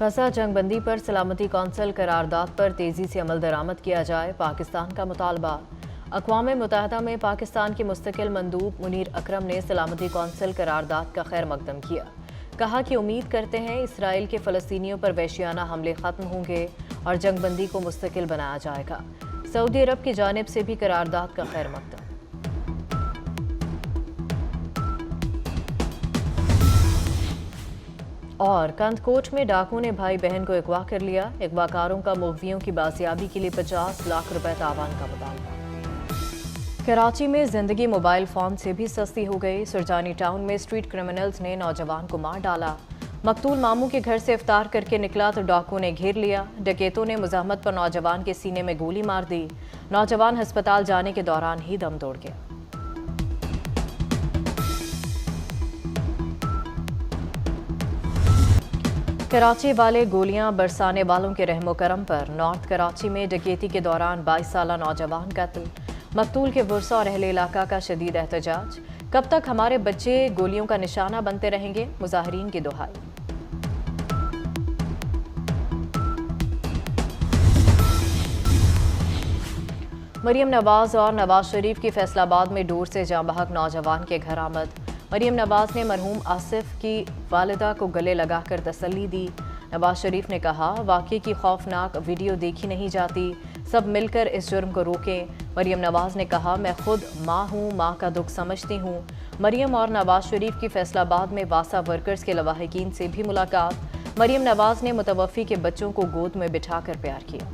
गजा जंगबंदी पर सलामती कौंसिल करारदाद पर तेजी से अमल दरामद किया जाए, पाकिस्तान का मुतालबा। अक़वाम मुत्तहिदा में पाकिस्तान के मुस्तकिल मंदूब मुनीर अकरम ने सलामती कौंसिल करारदाद का खैर मकदम किया। कहा कि उम्मीद करते हैं इसराइल के फ़लस्तीनियों पर वहशियाना हमले ख़त्म होंगे और जंगबंदी को मुस्तकिल बनाया जाएगा। सऊदी अरब की जानिब से भी करारदाद का खैर मकदम। और कंदकोट में डाकुओं ने भाई बहन को अगवा कर लिया। अगवाकारों का मुग़वियों की बाजियाबी के लिए 50 लाख रुपए तावान का मुतालबा। कराची में जिंदगी मोबाइल फ़ोन से भी सस्ती हो गई। सुरजानी टाउन में स्ट्रीट क्रिमिनल्स ने नौजवान को मार डाला। मकतूल मामू के घर से इफ्तार करके निकला तो डाकुओं ने घेर लिया। डकैतों ने मुज़ाहमत पर नौजवान के सीने में गोली मार दी। नौजवान अस्पताल जाने के दौरान ही दम तोड़ गया। कराची वाले गोलियां बरसाने वालों के रहमो करम पर। नॉर्थ कराची में डकैती के दौरान 22 साला नौजवान कत्ल। मकतूल के वर्सा और अहले इलाका का शदीद एहतजाज। कब तक हमारे बच्चे गोलियों का निशाना बनते रहेंगे, मुजाहिरीन की दुहाई। मरियम नवाज और नवाज शरीफ की फैसलाबाद में डोर से जाँ बहक नौजवान के घर आमद। मरियम नवाज ने मरहूम आसिफ की वालिदा को गले लगाकर तसल्ली दी। नवाज शरीफ ने कहा, वाक़ई की खौफनाक वीडियो देखी नहीं जाती, सब मिलकर इस जुर्म को रोकें। मरियम नवाज ने कहा, मैं खुद माँ हूँ, माँ का दुख समझती हूँ। मरियम और नवाज शरीफ की फैसलाबाद में वासा वर्कर्स के लवाहिकीन से भी मुलाकात। मरियम नवाज ने मुतवफ़ी के बच्चों को गोद में बिठाकर प्यार किया।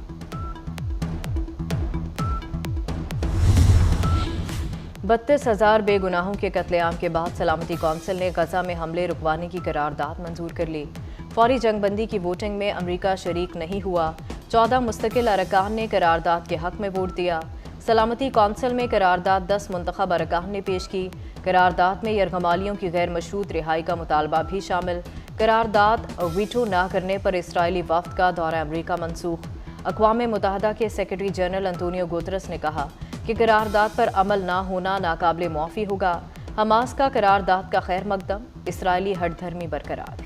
बत्तीस 3000 बेगुनाहों के कत्लेआम के बाद सलामती कौंसिल ने गजा में हमले रुकवाने की करारदाद मंजूर कर ली। फौरी जंगबंदी की वोटिंग में अमरीका शरीक नहीं हुआ। 14 मुस्तकिल अरकान ने करारदाद के हक में वोट दिया। सलामती कौंसिल में करारदाद 10 मुंतखब अरकान ने पेश की। करारदाद में यरगमालियों की गैर मशरूत रिहाई का मुतालबा भी शामिल। करारदाद वीटो न करने पर इसराइली वफ्द का दौरा अमरीका मनसूख। अक़वाम मुत्तहिदा के सेक्रेटरी जनरल अंतोनियो गुतरस ने कहा कि करारदाद पर अमल ना होना नाकाबिले मुआफ़ी होगा। हमास का करारदाद का खैर मकदम। इसराइली हठधर्मी बरकरार।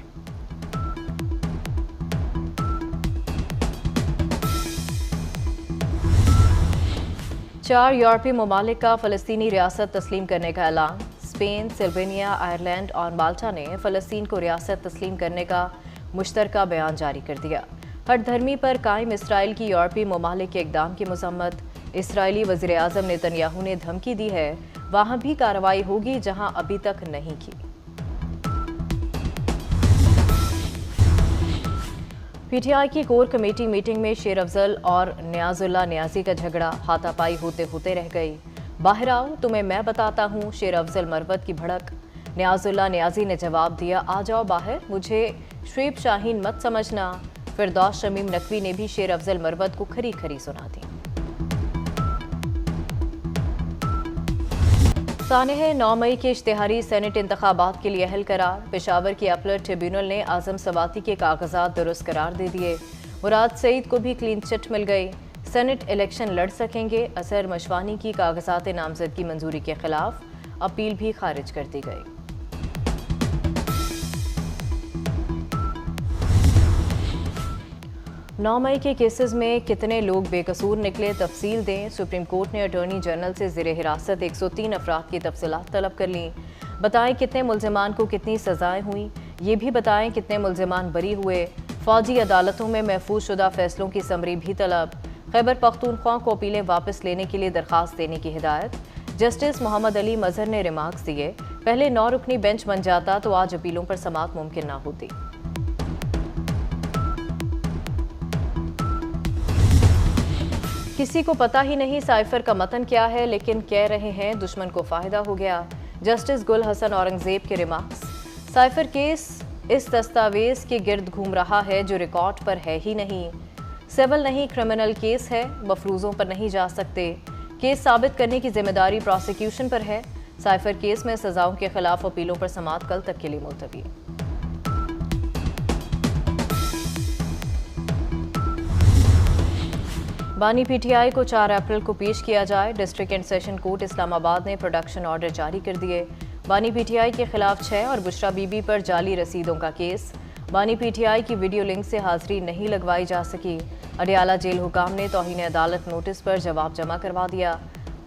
चार यूरोपीय ममालिक का फ़लस्तीनी रियासत तस्लीम करने का ऐलान। स्पेन, सिल्वेनिया, आयरलैंड और माल्टा ने फ़लस्तीन को रियासत तस्लीम करने का मुश्तरका बयान जारी कर दिया। हठधर्मी पर कायम इसराइल की यूरोपीय ममालिक के इक़दाम की मज़म्मत। इसराइली वज़ीर आज़म नेतन्याहू ने धमकी दी है, वहाँ भी कार्रवाई होगी जहाँ अभी तक नहीं की। पीटीआई की कोर कमेटी मीटिंग में शेर अफजल और नियाजुल्लाह नियाजी का झगड़ा हाथापाई होते होते रह गई। बाहर आओ, तुम्हें मैं बताता हूँ, शेर अफजल मरवत की भड़क। नियाजुल्लाह नियाजी ने जवाब दिया, आ जाओ बाहर, मुझे शुएब शाहीन मत समझना। फिरदौस शमीम नकवी ने भी शेर अफजल मरवत को खरी खरी सुना दी। सानह 9 मई के इश्तिहारी सेनेट इंतखाबात के लिए अहल करार। पेशावर की अपलट ट्रिब्यूनल ने आजम सवाती के कागजात दुरुस्त करार दे दिए। मुराद सईद को भी क्लीन चिट मिल गई। सेनेट इलेक्शन लड़ सकेंगे। असर मशवानी की कागजात नामजदगी मंजूरी के खिलाफ अपील भी खारिज कर दी गई। नौ मई के केसेस में कितने लोग बेकसूर निकले, तफसील दें। सुप्रीम कोर्ट ने अटॉर्नी जनरल से ज़ेरे हिरासत 103 अफराद की तफसीलात तलब कर लीं। बताएं कितने मुल्ज़िमान को कितनी सज़ाएं हुई, ये भी बताएं कितने मुल्ज़िमान बरी हुए। फ़ौजी अदालतों में महफूज शुदा फ़ैसलों की समरी भी तलब। खैबर पख्तूनख्वा को अपीलें वापस लेने के लिए दरख्वास्त देने की हिदायत। जस्टिस मोहम्मद अली मजहर ने रिमार्क्स दिए, पहले 9 रुकनी बेंच बन जाता तो आज अपीलों पर समाअत मुमकिन ना होती। किसी को पता ही नहीं साइफर का मतन क्या है, लेकिन कह रहे हैं दुश्मन को फ़ायदा हो गया। जस्टिस गुल हसन औरंगज़ेब के रिमार्क्स। साइफर केस इस दस्तावेज़ के गिर्द घूम रहा है जो रिकॉर्ड पर है ही नहीं। सिविल नहीं, क्रिमिनल केस है, मफरूज़ों पर नहीं जा सकते। केस साबित करने की जिम्मेदारी प्रोसिक्यूशन पर है। साइफर केस में सज़ाओं के खिलाफ अपीलों पर समाअत कल तक के लिए मुलतवी। बानी पीटीआई को 4 अप्रैल को पेश किया जाए। District and session court Islamabad ने प्रोडक्शन ऑर्डर जारी कर दिए। बानी पीटीआई के खिलाफ 6 और बुशरा बीबी पर जाली रसीदों का केस। बानी पीटीआई की वीडियो लिंक से हाजिरी नहीं लगवाई जा सकी। अडियाला जेल हुकाम ने तौहीन अदालत नोटिस पर जवाब जमा करवा दिया।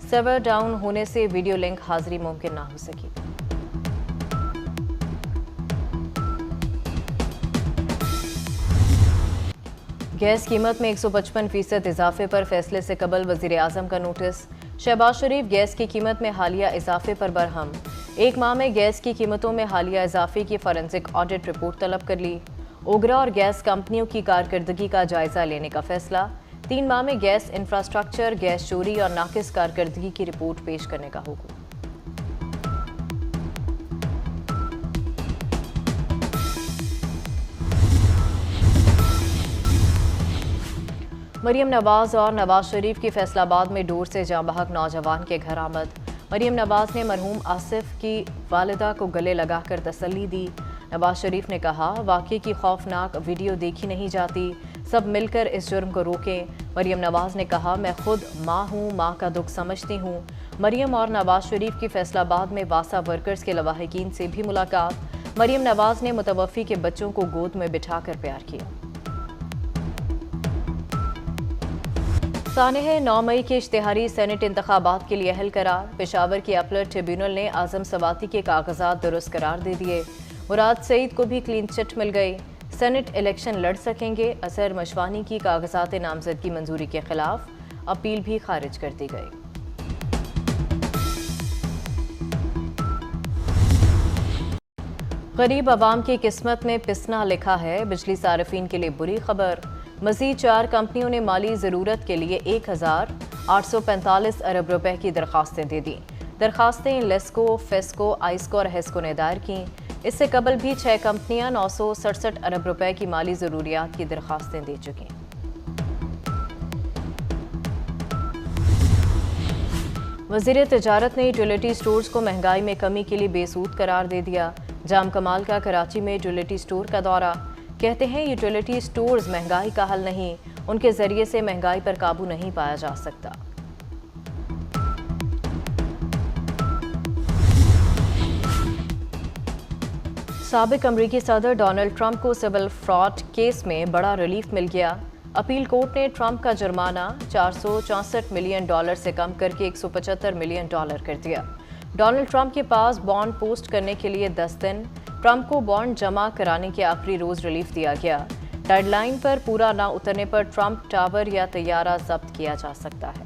सर्वर डाउन होने से वीडियो लिंक हाजिरी मुमकिन ना हो सकी। गैस कीमत में 155% इजाफे पर फैसले से कबल वजीर आजम का नोटिस। शहबाज शरीफ गैस की कीमत में हालिया इजाफे पर बरहम। एक माह में गैस की कीमतों में हालिया इजाफे की फॉरेंसिक ऑडिट रिपोर्ट तलब कर ली। ओगरा और गैस कंपनियों की कारकर्दगी का जायजा लेने का फैसला। 3 माह में गैस इंफ्रास्ट्रक्चर, गैस चोरी और नाकिस कारकर्दगी की रिपोर्ट पेश करने का हुक्म। मरियम नवाज और नवाज शरीफ की फैसलाबाद में डोर से जाँ बहक नौजवान के घर आमद। मरियम नवाज ने मरहूम आसिफ की वालिदा को गले लगाकर तसल्ली दी। नवाज शरीफ ने कहा, वाक़ई की खौफनाक वीडियो देखी नहीं जाती, सब मिलकर इस जुर्म को रोकें। मरियम नवाज ने कहा, मैं खुद माँ हूँ, माँ का दुख समझती हूँ। मरियम और नवाज शरीफ की फैसलाबाद में वासा वर्कर्स के लवाहिकीन से भी मुलाकात। मरियम नवाज ने मुतवफ़ी के बच्चों को गोद में बिठाकर प्यार किया। सानह 9 मई के इश्तिहारी सेनेट इंतखाबात के लिए अहल करार। पेशावर की अपलट ट्रिब्यूनल ने आजम सवाती के कागजात दुरुस्त करार दे दिए। मुराद सईद को भी क्लीन चिट मिल गई। सेनेट इलेक्शन लड़ सकेंगे। असर मशवानी की कागजात नामजदगी मंजूरी के खिलाफ अपील भी खारिज कर दी गई। गरीब आवाम की किस्मत में पिसना लिखा है। बिजली सार्फिन के लिए बुरी खबर। मजीद 4 कंपनियों ने माली ज़रूरत के लिए 1,845 अरब रुपए की दरख्वास्तें दे दी। दरख्वास्तें लेस्को, फेस्को, आइस्को और हेस्को ने दायर की। इससे कबल भी 6 कंपनियां 967 अरब रुपए की माली ज़रूरियात की दरख्वास्तें दे चुकी। वज़ीर तिजारत ने यूटिलिटी स्टोर्स को महंगाई में कमी के लिए बेसूद करार दे दिया। जाम कमाल का कराची में यूटिलिटी स्टोर का दौरा। कहते हैं, यूटिलिटी स्टोर्स महंगाई का हल नहीं, उनके जरिए से महंगाई पर काबू नहीं पाया जा सकता। साबिक अमरीकी सदर डोनाल्ड ट्रंप को सिविल फ्रॉड केस में बड़ा रिलीफ मिल गया। अपील कोर्ट ने ट्रंप का जुर्माना $464 मिलियन से कम करके $175 मिलियन कर दिया। डोनाल्ड ट्रंप के पास बॉन्ड पोस्ट करने के लिए 10 दिन। ट्रंप को बॉन्ड जमा कराने के आखिरी रोज रिलीफ दिया गया। डेडलाइन पर पूरा ना उतरने पर ट्रंप टावर या तैयारा जब्त किया जा सकता है।